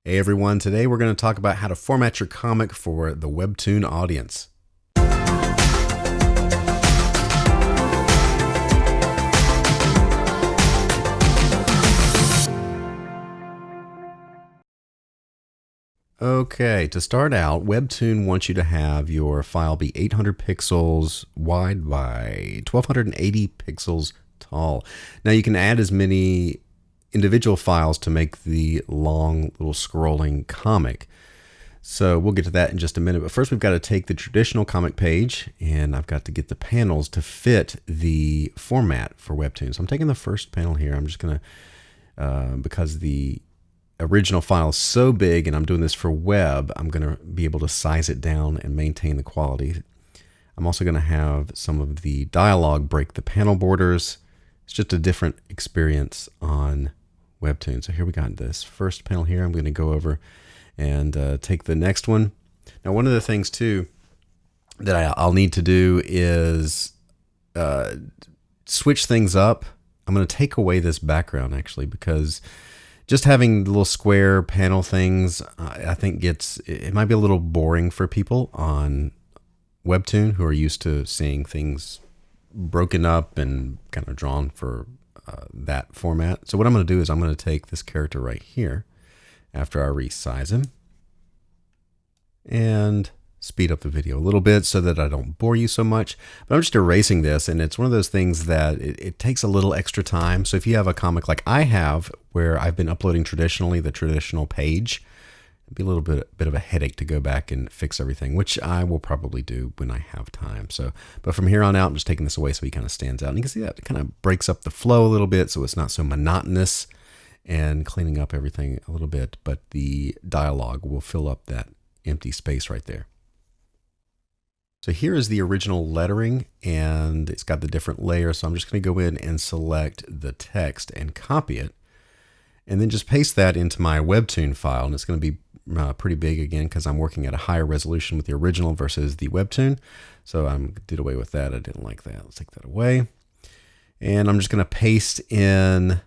Hey everyone, today we're going to talk about how to format your comic for the Webtoon audience. Okay, to start out, Webtoon wants you to have your file be 800 pixels wide by 1280 pixels tall. Now you can add as many individual files to make the long little scrolling comic. So we'll get to that in just a minute. But first we've got to take the traditional comic page and I've got to get the panels to fit the format for Webtoon. So I'm taking the first panel here. I'm just going to, because the original file is so big and I'm doing this for web, I'm going to be able to size it down and maintain the quality. I'm also going to have some of the dialogue break the panel borders. It's just a different experience on Webtoon. So here we got this first panel here. I'm going to go over and take the next one. Now, one of the things too that I'll need to do is switch things up. I'm going to take away this background actually, because just having the little square panel things, I think it might be a little boring for people on Webtoon who are used to seeing things broken up and kind of drawn for that format. So what I'm going to do is I'm going to take this character right here after I resize him and speed up the video a little bit so that I don't bore you so much. But I'm just erasing this, and it's one of those things that it takes a little extra time. So if you have a comic like I have, where I've been uploading traditionally, the traditional page, it'd be a little bit of a headache to go back and fix everything, which I will probably do when I have time. So, but from here on out, I'm just taking this away so he kind of stands out. And you can see that it kind of breaks up the flow a little bit so it's not so monotonous, and cleaning up everything a little bit, but the dialogue will fill up that empty space right there. So here is the original lettering, and it's got the different layers. So I'm just going to go in and select the text and copy it, and then just paste that into my Webtoon file. And it's going to be pretty big again because I'm working at a higher resolution with the original versus the Webtoon. So I did away with that. I didn't like that. Let's take that away. And I'm just going to paste in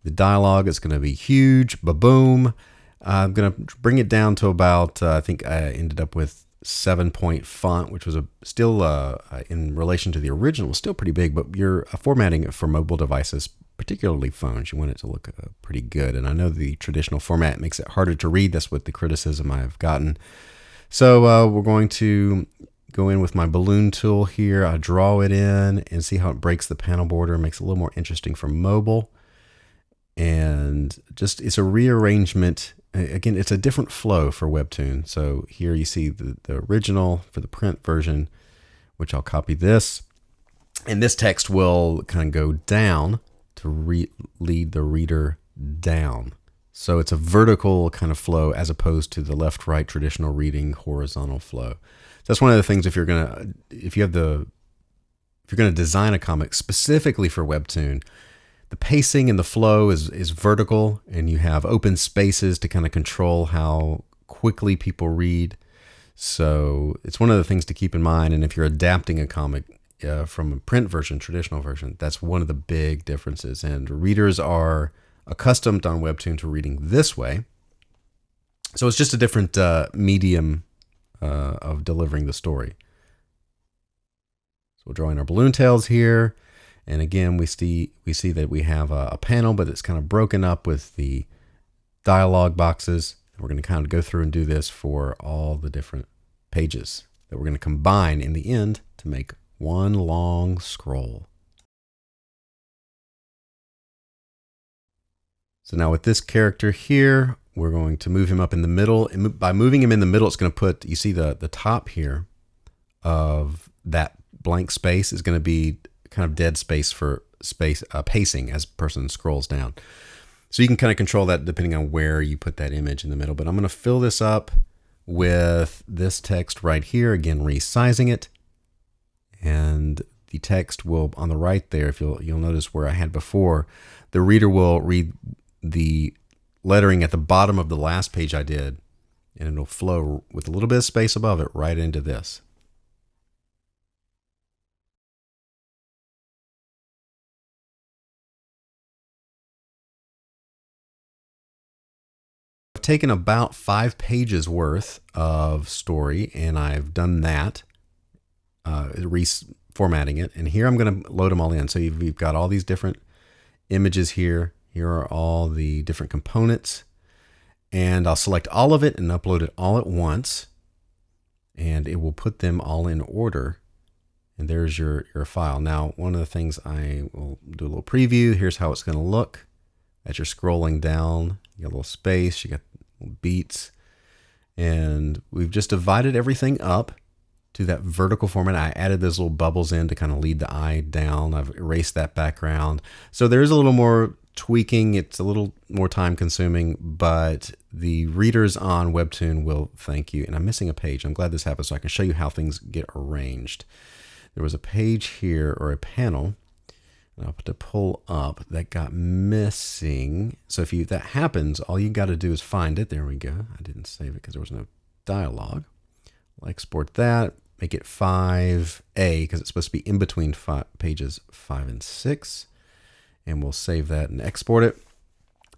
the dialogue. Is going to be huge, ba-boom. I'm going to bring it down to about, I think I ended up with 7-point font, which was still, in relation to the original, was still pretty big, but you're formatting it for mobile devices, particularly phones. You want it to look pretty good. And I know the traditional format makes it harder to read. That's what the criticism I've gotten. So we're going to go in with my balloon tool here. I draw it in and see how it breaks the panel border, makes it a little more interesting for mobile. And just, it's a rearrangement. Again, it's a different flow for Webtoon. So here you see the original for the print version, which I'll copy this. And this text will kind of go down to lead the reader down. So it's a vertical kind of flow as opposed to the left-right traditional reading horizontal flow. So that's one of the things if you're going to design a comic specifically for Webtoon, the pacing and the flow is vertical, and you have open spaces to kind of control how quickly people read. So it's one of the things to keep in mind. And if you're adapting a comic from a print version, traditional version, that's one of the big differences. And readers are accustomed on Webtoon to reading this way. So it's just a different medium of delivering the story. So we're drawing our balloon tails here. And again, we see that we have a panel, but it's kind of broken up with the dialogue boxes. We're going to kind of go through and do this for all the different pages that we're going to combine in the end to make one long scroll. So now with this character here, we're going to move him up in the middle. And by moving him in the middle, it's going to put, you see the top here of that blank space is going to be kind of dead space for pacing as a person scrolls down. So you can kind of control that depending on where you put that image in the middle. But I'm going to fill this up with this text right here. Again, resizing it. And the text will, on the right there, if you'll notice where I had before, the reader will read the lettering at the bottom of the last page I did, and it'll flow with a little bit of space above it right into this. taken about 5 pages worth of story, and I've done that, reformatting it. And here I'm going to load them all in. So you've got all these different images here. Here are all the different components. And I'll select all of it and upload it all at once. And it will put them all in order. And there's your file. Now, one of the things I will do a little preview. Here's how it's going to look. As you're scrolling down, you got a little space, you got beats. And we've just divided everything up to that vertical format. I added those little bubbles in to kind of lead the eye down. I've erased that background. So there's a little more tweaking. It's a little more time consuming, but the readers on Webtoon will thank you. And I'm missing a page. I'm glad this happened so I can show you how things get arranged. There was a page here, or a panel, and I'll have to pull up, that got missing. So if that happens, all you got to do is find it. There we go. I didn't save it because there was no dialogue. I'll export that, make it 5A because it's supposed to be in between pages 5 and 6. And we'll save that and export it.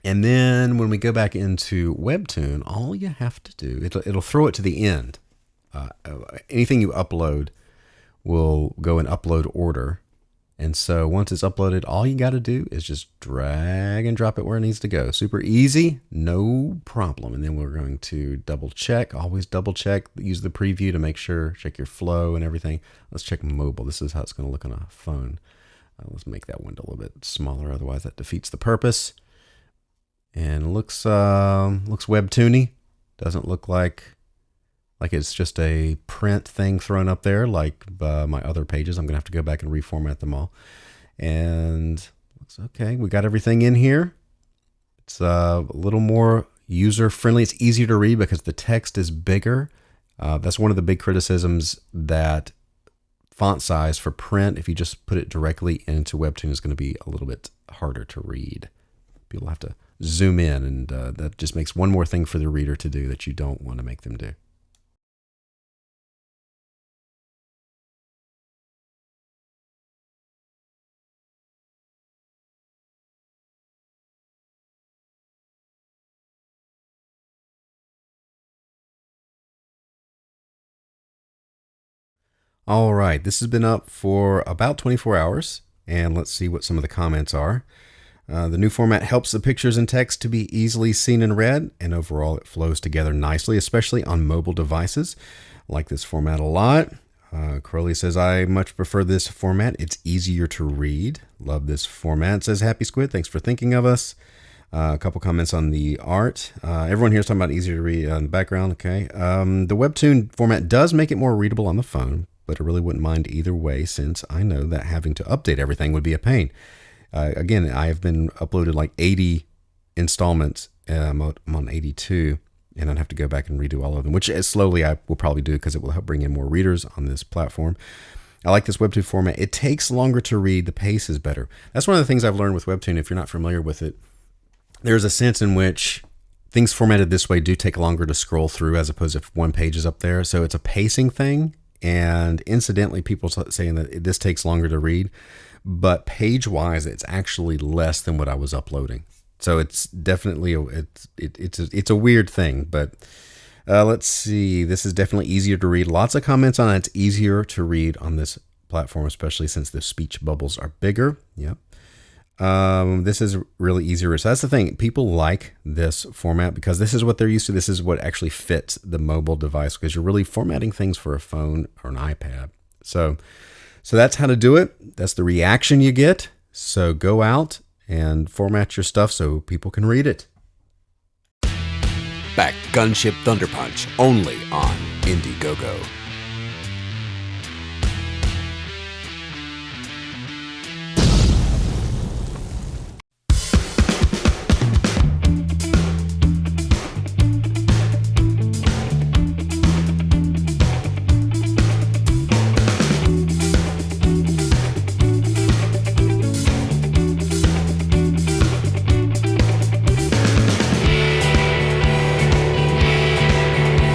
And then when we go back into Webtoon, all you have to do, it'll throw it to the end. Anything you upload will go in upload order. And so once it's uploaded, all you got to do is just drag and drop it where it needs to go. Super easy, no problem. And then we're going to double check, always double check, use the preview to make sure, check your flow and everything. Let's check mobile. This is how it's going to look on a phone. Let's make that window a little bit smaller, otherwise that defeats the purpose. And looks Webtoony. Doesn't look like it's just a print thing thrown up there like my other pages. I'm going to have to go back and reformat them all. And looks okay. We got everything in here. It's a little more user-friendly. It's easier to read because the text is bigger. That's one of the big criticisms, that font size for print, if you just put it directly into Webtoon, is going to be a little bit harder to read. People have to zoom in, and that just makes one more thing for the reader to do that you don't want to make them do. All right, this has been up for about 24 hours, and let's see what some of the comments are. The new format helps the pictures and text to be easily seen and read, and overall it flows together nicely, especially on mobile devices. I like this format a lot. Crowley says, I much prefer this format. It's easier to read. Love this format. Says Happy Squid, thanks for thinking of us. A couple comments on the art. Everyone here is talking about easier to read on the background. Okay. The Webtoon format does make it more readable on the phone, but I really wouldn't mind either way, since I know that having to update everything would be a pain. Again, I have been uploaded like 80 installments. I'm on 82, and I'd have to go back and redo all of them, which slowly I will probably do because it will help bring in more readers on this platform. I like this Webtoon format. It takes longer to read. The pace is better. That's one of the things I've learned with Webtoon. If you're not familiar with it, there's a sense in which things formatted this way do take longer to scroll through, as opposed to if one page is up there. So it's a pacing thing. And incidentally, people saying that this takes longer to read, but page-wise, it's actually less than what I was uploading. So it's definitely it's a weird thing. But let's see. This is definitely easier to read. Lots of comments on it. It's easier to read on this platform, especially since the speech bubbles are bigger. Yep. This is really easier. So that's the thing. People like this format because this is what they're used to. This is what actually fits the mobile device, because you're really formatting things for a phone or an iPad. So that's how to do it. That's the reaction you get. So go out and format your stuff so people can read it. Back Gunship Thunder Punch, only on Indiegogo.